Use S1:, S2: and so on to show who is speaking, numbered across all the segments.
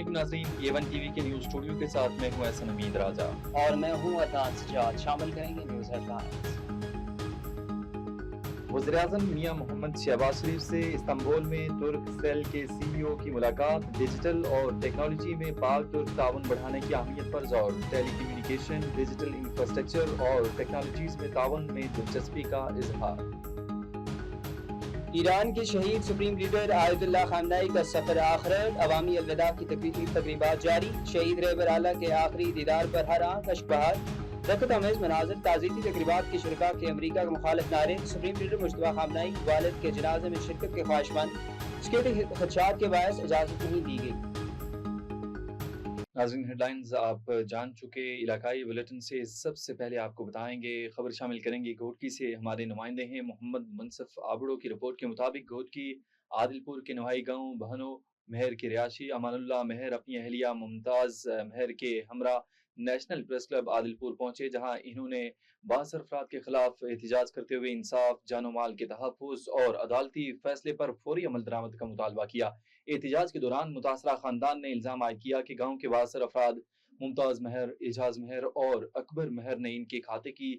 S1: علیکم ناظرین، A1 T V کے نیوز اسٹوڈیو کے ساتھ میں ہوں احسن امید راجہ
S2: اور میں ہوں عدنان سجاد۔ شامل کریں گے نیوز ہیڈ لائنز۔
S1: وزیراعظم میاں محمد شہباز شریف سے استنبول میں ترک سیل کے CEO کی ملاقات، ڈیجیٹل اور ٹیکنالوجی میں پاک ترک تعاون بڑھانے کی اہمیت پر زور، ٹیلی کمیونیکیشن، ڈیجیٹل انفراسٹرکچر اور ٹیکنالوجیز میں تعاون میں دلچسپی کا اظہار۔
S2: ایران کے شہید سپریم لیڈر آیت اللہ خامنئی کا سفر آخرت، عوامی الوداع کی تقریبات جاری، شہید رہبر اعلیٰ کے آخری دیدار پر ہر آنکھ اشک بہار، رفت آمیز مناظر، تعزیتی تقریبات کے شرکاء کے امریکہ کے مخالف نعرے، سپریم لیڈر مجتبیٰ خامنئی والد کے جنازے میں شرکت کے خواہشمند، سیکورٹی خدشات کے باعث اجازت نہیں دی گئی۔
S1: ناظرین، ہیڈ لائنز آپ جان چکے، علاقائی بلیٹن سے سب سے پہلے آپ کو بتائیں گے، خبر شامل کریں گے گھوٹکی سے۔ ہمارے نمائندے ہیں محمد منصف آبڑو کی رپورٹ کے مطابق گھوٹکی عادل پور کے نوائی گاؤں بہنو مہر کے رہائشی امان اللہ مہر اپنی اہلیہ ممتاز مہر کے ہمراہ نیشنل پریس کلب عادل پور پہنچے، جہاں انہوں نے 72 افراد کے خلاف احتجاج کرتے ہوئے انصاف، جان و مال کے تحفظ اور عدالتی فیصلے پر فوری عمل درآمد کا مطالبہ کیا۔ احتجاج کے دوران متاثرہ خاندان نے الزام عائد کیا کہ گاؤں کے 72 افراد ممتاز مہر، اعجاز مہر اور اکبر مہر نے ان کے کھاتے کی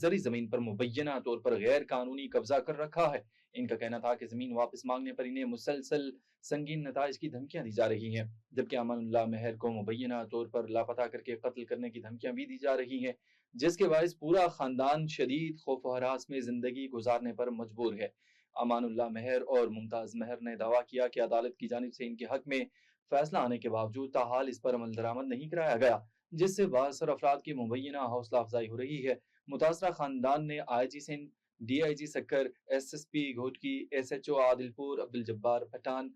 S1: زرعی زمین پر مبینہ طور پر غیر قانونی قبضہ کر رکھا ہے۔ ان کا کہنا تھا کہ زمین واپس مانگنے پر انہیں مسلسل سنگین نتائج کی دھمکیاں دی جا رہی ہیں، جبکہ امان اللہ مہر کو مبینہ طور پر لاپتہ کر کے قتل کرنے کی دھمکیاں بھی دی جا رہی ہیں، جس کے باعث پورا خاندان شدید خوف و ہراس میں زندگی گزارنے پر مجبور ہے۔ امان اللہ مہر اور ممتاز مہر نے دعویٰ کیا کہ عدالت کی جانب سے ان کے حق میں فیصلہ آنے کے باوجود تاحال اس پر عمل درآمد نہیں کرایا گیا، جس سے 72 افراد کی مبینہ حوصلہ افزائی ہو رہی ہے۔ متاثرہ خاندان نے IG سندھ، DIG سکر، SSP گھوٹکی، SHO عادل پور عبدالجبار پٹھان،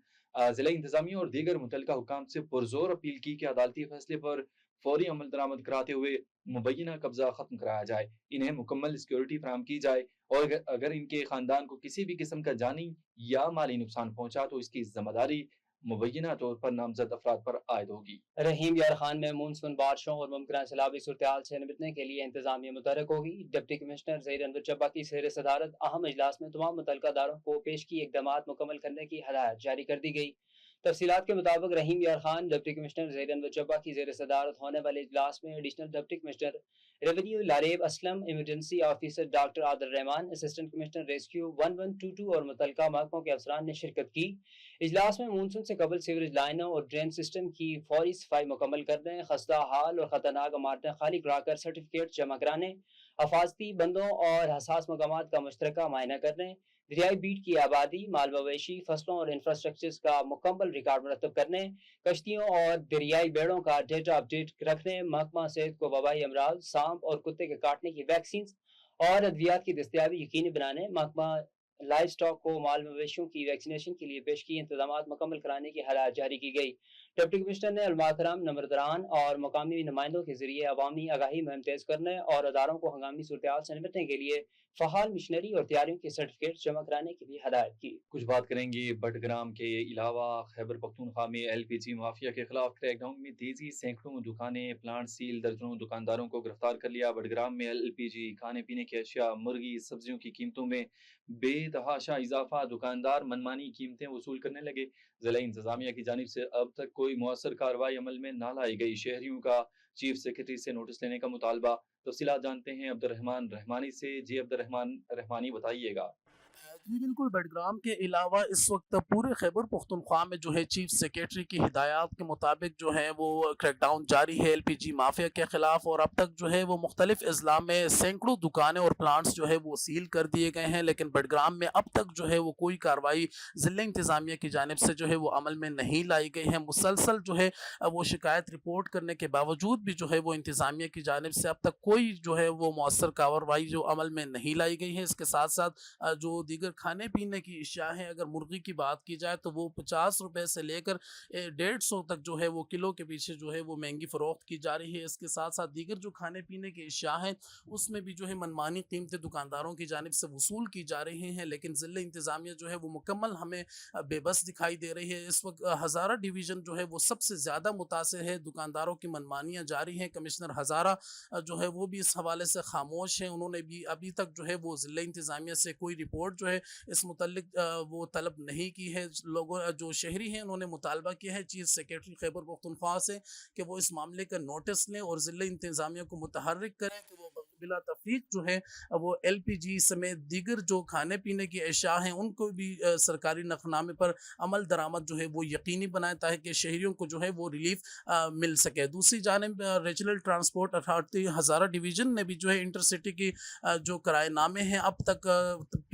S1: ضلع انتظامیہ اور دیگر متعلقہ حکام سے پرزور اپیل کی کہ عدالتی فیصلے پر فوری عمل درآمد کراتے ہوئے مبینہ قبضہ ختم کرایا جائے، انہیں مکمل سیکیورٹی فراہم کی جائے، اور اگر ان کے خاندان کو کسی بھی قسم کا جانی یا مالی نقصان پہنچا تو اس کی ذمہ داری مبینہ طور پر نامزد افراد پر عائد ہوگی۔
S2: رحیم یار خان میں مونسون بارشوں اور ممکنہ سیلابی صورتحال سے نمٹنے کے لیے انتظامیہ متحرک ہوگی۔ ڈپٹی کمشنر ظہیر انور چبہ کی زیر صدارت اہم اجلاس میں تمام متعلقہ اداروں کو پیشگی اقدامات مکمل کرنے کی ہدایت جاری کر دی گئی۔ تفصیلات کے مطابق رحیم یار خان ڈپٹی کمشنر ظہیر انور چبہ کی زیر صدارت ہونے والے اجلاس میں additional deputy commissioner revenue Laraib Aslam, emergency officer doctor Adil Rehman, assistant commissioner rescue 1122 اور متعلقہ محکموں کے افسران نے شرکت کی۔ اجلاس میں مونسون سے قبل سیوریج لائنوں اور ڈرین سسٹم کی فوری صفائی مکمل کرنے، خستہ حال اور خطرناک عمارتیں خالی کرا کر سرٹیفکیٹ جمع کرانے، حفاظتی بندوں اور حساس مقامات کا مشترکہ معائنہ کرنے، دریائے بیٹ کی آبادی، مال مویشی، فصلوں اور انفراسٹرکچرز کا مکمل ریکارڈ مرتب کرنے، کشتیوں اور دریائی بیڑوں کا ڈیٹا اپڈیٹ رکھنے، محکمہ صحت کو وبائی امراض، سانپ اور کتے کے کاٹنے کی ویکسینز اور ادویات کی دستیابی یقینی بنانے، محکمہ لائف سٹاک کو مال مویشیوں کی ویکسینیشن کے لیے پیشگی انتظامات مکمل کرانے کی ہدایت جاری کی گئی۔ ڈپٹی کمشنر نے علماء کرام، نمبرداران اور مقامی نمائندوں کے ذریعے عوامی آگاہی مہم تیز کرنے اور اداروں کو ہنگامی صورتحال سے نمٹنے کے لیے فعال مشنری اور تیاریوں کے سرٹیفکیٹ جمع کرانے کی بھی ہدایت کی۔
S1: کچھ بات کریں گے بٹگرام کے علاوہ خیبر پختونخوا میں LPG مافیا کے خلاف کریک ڈاؤن میں تیزی، سینکڑوں دکانیں، پلانٹ سیل، درجنوں دکانداروں کو گرفتار کر لیا۔ بٹگرام میں LPG، کھانے پینے کی اشیاء، مرغی، سبزیوں کی قیمتوں میں بے تحاشا اضافہ، دکاندار منمانی قیمتیں وصول کرنے لگے۔ ضلع انتظامیہ کی جانب سے اب تک کوئی مؤثر کارروائی عمل میں نہ لائی گئی، شہریوں کا چیف سیکرٹری سے نوٹس لینے کا مطالبہ۔ تفصیلات جانتے ہیں عبد الرحمان رحمانی سے۔ جی عبد الرحمان رحمانی، بتائیے گا۔
S3: جی بالکل، بٹگرام کے علاوہ اس وقت پورے خیبر پختونخوا میں جو ہے چیف سیکریٹری کی ہدایات کے مطابق جو ہے وہ کریک ڈاؤن جاری ہے LPG مافیا کے خلاف، اور اب تک جو ہے وہ مختلف اضلاع میں سینکڑوں دکانیں اور پلانٹس جو ہے وہ سیل کر دیے گئے ہیں، لیکن بٹگرام میں اب تک جو ہے وہ کوئی کارروائی ضلع انتظامیہ کی جانب سے جو ہے وہ عمل میں نہیں لائی گئی ہے۔ مسلسل جو ہے وہ شکایت رپورٹ کرنے کے باوجود بھی جو ہے وہ انتظامیہ کی جانب سے اب تک کوئی جو ہے وہ مؤثر کارروائی جو عمل میں نہیں لائی گئی ہے۔ اس کے ساتھ ساتھ جو دیگر کھانے پینے کی اشیاء ہیں، اگر مرغی کی بات کی جائے تو وہ 50 روپے سے لے کر 150 تک جو ہے وہ کلو کے پیچھے جو ہے وہ مہنگی فروخت کی جا رہی ہے۔ اس کے ساتھ ساتھ دیگر جو کھانے پینے کی اشیاء ہیں اس میں بھی جو ہے منمانی قیمتیں دکانداروں کی جانب سے وصول کی جا رہی ہیں، لیکن ضلع انتظامیہ جو ہے وہ مکمل ہمیں بے بس دکھائی دے رہی ہے۔ اس وقت ہزارہ ڈویژن جو ہے وہ سب سے زیادہ متاثر ہے، دکانداروں کی منمانیاں جاری ہیں۔ کمشنر ہزارہ جو ہے وہ بھی اس حوالے سے خاموش ہیں، انہوں نے بھی ابھی تک جو ہے وہ ضلع انتظامیہ سے کوئی رپورٹ جو ہے اس متعلق وہ طلب نہیں کی ہے. لوگوں جو شہری ہیں انہوں نے مطالبہ کیا ہے چیف سیکریٹری خیبر پختونخوا سے کہ وہ اس معاملے کا نوٹس لیں اور ضلع انتظامیہ کو متحرک کریں کہ وہ بلا تفریق جو ہے وہ ایل پی جی سمیت دیگر جو کھانے پینے کی اشیاء ہیں ان کو بھی سرکاری نقدنامے پر عمل درآمد جو ہے وہ یقینی بنائے تاکہ شہریوں کو جو ہے وہ ریلیف مل سکے. دوسری جانب regional transport authority Hazara division نے بھی جو ہے انٹرسٹی کی جو کرایہ نامے ہیں اب تک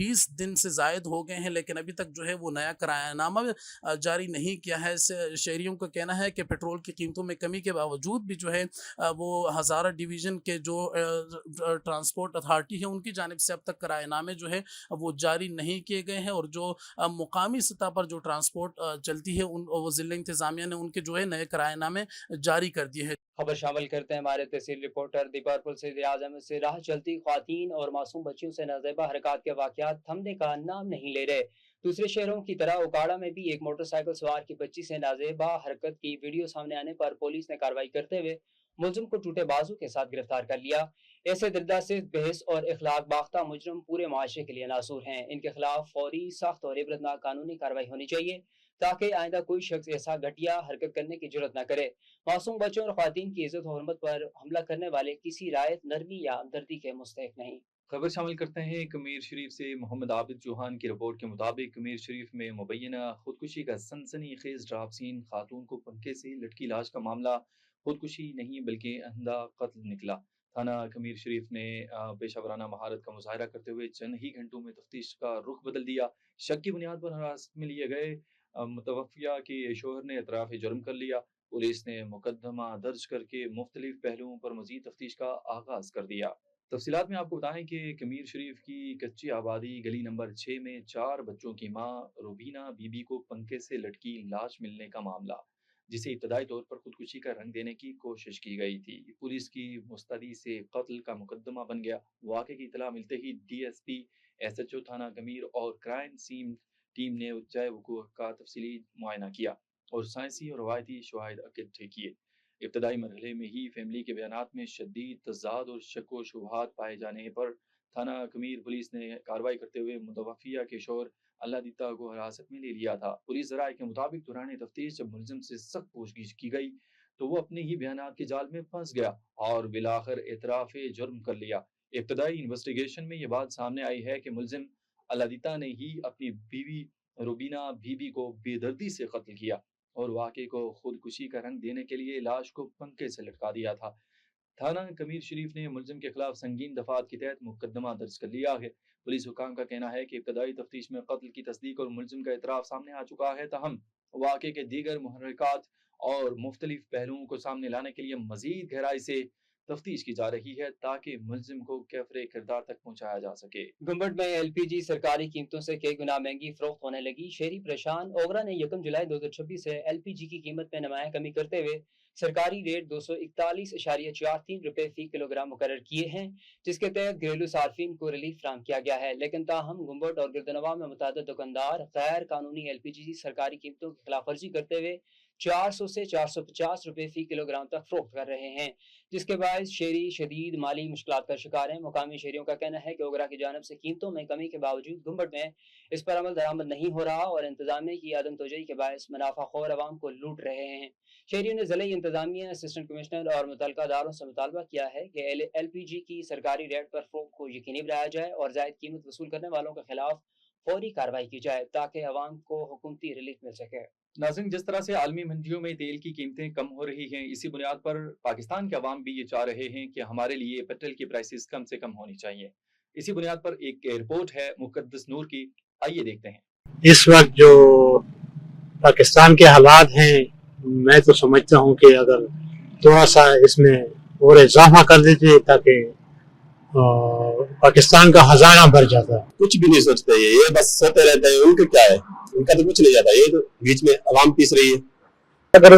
S3: 20 دن سے زائد ہو گئے ہیں لیکن ابھی تک جو ہے وہ نیا کرایہ نامہ جاری نہیں کیا ہے. شہریوں کا کہنا ہے کہ پیٹرول کی قیمتوں میں کمی کے باوجود بھی جو ہے وہ ہزارہ ڈویژن کے جو ٹرانسپورٹ اتھارٹی ہے ان کی جانب سے اب تک کرایہ نامے جو ہے وہ جاری نہیں کیے گئے ہیں اور جو مقامی سطح پر جو ٹرانسپورٹ چلتی ہے وہ ضلع انتظامیہ نے ان کے جو ہے نئے کرایہ نامے جاری کر دیے ہیں.
S2: خبر شامل کرتے ہیں ہمارے تحصیل رپورٹر دیپارپل سے ریاض احمد سے. راہ چلتی خواتین اور معصوم بچیوں سے نازیبہ حرکات کے واقعات تھمنے کا نام نہیں لے رہے. دوسرے شہروں کی طرح اوکاڑا میں بھی ایک موٹر سائیکل سوار کی بچی سے نازیبہ حرکت کی ویڈیو سامنے آنے پر پولیس نے کارروائی کرتے ہوئے ملزم کو ٹوٹے بازو کے ساتھ گرفتار کر لیا. ایسے دردہ سے بحث اور اخلاق باختہ مجرم پورے معاشرے کے لیے ناصور ہیں. ان کے خلاف فوری سخت اور عبرتناک قانونی کارروائی ہونی چاہیے تاکہ آئندہ کوئی شخص ایسا گھٹیا حرکت کرنے کی جرت نہ کرے. معصوم بچوں اور خواتین کی عزت و حرمت پر حملہ کرنے والے کسی رعایت نرمی یا ہمدردی کے مستحق نہیں.
S1: خبر شامل کرتے ہیں کمیر شریف سے. محمد عابد چوہان کی رپورٹ کے مطابق کمیر شریف میں مبینہ خودکشی کا سنسنی خیز ڈراپ سین. خاتون کو پنکھے سے لٹکی لاش کا معاملہ خودکشی نہیں بلکہ اندھا قتل نکلا. تھانہ کمیر شریف نے پیشہ ورانہ مہارت کا مظاہرہ کرتے ہوئے چند ہی گھنٹوں میں تفتیش کا رخ بدل دیا. شک کی بنیاد پر حراست میں لیے گئے متوفیہ کے شوہر نے اعتراف جرم کر لیا. پولیس نے مقدمہ درج کر کے مختلف پہلوؤں پر مزید تفتیش کا آغاز کر دیا. تفصیلات میں آپ کو بتائیں کہ کمیر شریف کی کچی آبادی گلی نمبر 6 میں 4 بچوں کی ماں روبینہ بی بی کو پنکھے سے لٹکی لاش ملنے کا معاملہ جسے ابتدائی طور پر خودکشی کا رنگ دینے کی کوشش کی گئی تھی. پولیس کی مستدی سے قتل کا مقدمہ بن گیا. واقعے کی اطلاع ملتے ہی D S P S H O تھانہ کمیر اور کرائم سین ٹیم نے جائے وقوع کا تفصیلی معائنہ کیا اور سائنسی اور روایتی شواہد اکٹھے کیے. ابتدائی مرحلے میں ہی فیملی کے بیانات میں شدید تضاد اور شک و شبہات پائے جانے پر تھانہ کمیر پولیس نے کارروائی کرتے ہوئے متوفیہ کے شوہر اللہ دیتا کو حراست میں لے لیا تھا. پولیس ذرائع کے مطابق دوران تفتیش جب ملزم سے سخت پوچھ گچھ کی گئی تو وہ اپنے ہی بیانات کے جال میں پھنس گیا اور بالآخر اعتراف جرم کر لیا. ابتدائی انویسٹیگیشن میں یہ بات سامنے آئی ہے کہ ملزم اللہ دیتا نے ہی اپنی بیوی روبینہ بی بی کو بے دردی سے قتل کیا اور واقعے کو خودکشی کا رنگ دینے کے لیے لاش کو پنکھے سے لٹکا دیا تھا. تھانہ کمیر شریف نے ملزم کے خلاف سنگین دفعات کے تحت مقدمہ درج کر لیا ہے. پولیس حکام کا کہنا ہے کہ ابتدائی تفتیش میں قتل کی تصدیق اور ملزم کا اعتراف سامنے آ چکا ہے. تاہم واقعے کے دیگر محرکات اور مختلف پہلوؤں کو سامنے لانے کے لیے مزید گہرائی سے تفتیش کی جا رہی ہے تاکہ ملزم کو کیفر کردار تک پہنچایا جا سکے.
S2: گنبد میں ایل پی جی سرکاری قیمتوں سے کئی گنا مہنگی فروخت ہونے لگی. شہری پریشان. اوگرا نے 1 جولائی 2026 سے ایل پی جی کی قیمت میں نمایاں کمی کرتے ہوئے سرکاری ریٹ 241.43 روپے فی کلو گرام مقرر کیے ہیں جس کے تحت گھریلو صارفین کو ریلیف فراہم کیا گیا ہے. لیکن تاہم گنبد اور گردنواں میں متعدد دکاندار غیر قانونی ایل پی جی سرکاری قیمتوں کی خلاف ورزی کرتے ہوئے 400 سے 450 روپے فی کلو گرام تک فروخت کر رہے ہیں جس کے باعث شہری شدید مالی مشکلات کا شکار ہیں. مقامی شہریوں کا کہنا ہے کہ اوگرا کی جانب سے قیمتوں میں کمی کے باوجود گنبد میں اس پر عمل درآمد نہیں ہو رہا اور انتظامیہ کی عدم توجہی کے باعث منافع خور عوام کو لوٹ رہے ہیں. شہریوں نے ضلعی انتظامیہ اسسٹنٹ کمشنر اور متعلقہ اداروں سے مطالبہ کیا ہے کہ ایل پی جی کی سرکاری ریٹ پر فروخت کو یقینی بنایا جائے اور زائد قیمت وصول کرنے والوں کے خلاف فوری کارروائی کی جائے تاکہ عوام کو حکومتی ریلیف مل سکے.
S1: ناظرین، جس طرح سے عالمی منڈیوں میں تیل کی قیمتیں کم ہو رہی ہیں اسی بنیاد پر پاکستان کے عوام بھی یہ چاہ رہے ہیں کہ ہمارے لیے پیٹرول کی پرائسز کم سے کم ہونی چاہیے. اسی بنیاد پر ایک رپورٹ ہے مقدس نور کی، آئیے دیکھتے ہیں.
S4: اس وقت جو پاکستان کے حالات ہیں میں تو سمجھتا ہوں کہ اگر تھوڑا سا اس میں اور اضافہ کر دیتے تاکہ پاکستان کا خزانہ بھر جاتا.
S5: کچھ بھی نہیں سوچتے یہ بس سوتے رہتے ہیں. ان کا کیا ہے، ان کا تو کچھ نہیں جاتا، یہ تو بیچ میں عوام پیس رہی ہے.
S6: اگر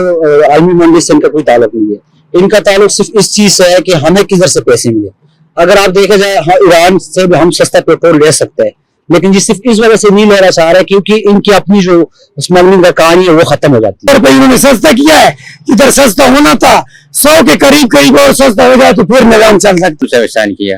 S6: عالمی منڈی سے ان کا کوئی تعلق نہیں ہے، ان کا تعلق صرف اس چیز سے ہے کہ ہمیں کدھر سے پیسے ملے. اگر آپ دیکھا جائے ایران سے بھی ہم سستا پیٹرول لے سکتے ہیں لیکن یہ صرف اس وجہ سے نہیں لینا چاہ رہا کیونکہ ان کی اپنی جو اسمگلنگ کا کہانی ہے وہ ختم ہو جاتی ہے.
S7: انہوں نے سستا کیا ہے، ادھر سستا ہونا تھا 100 کے قریب اور سستا ہو جائے تو پھر نظام چل سکتا.
S8: دوسرا احسان کیا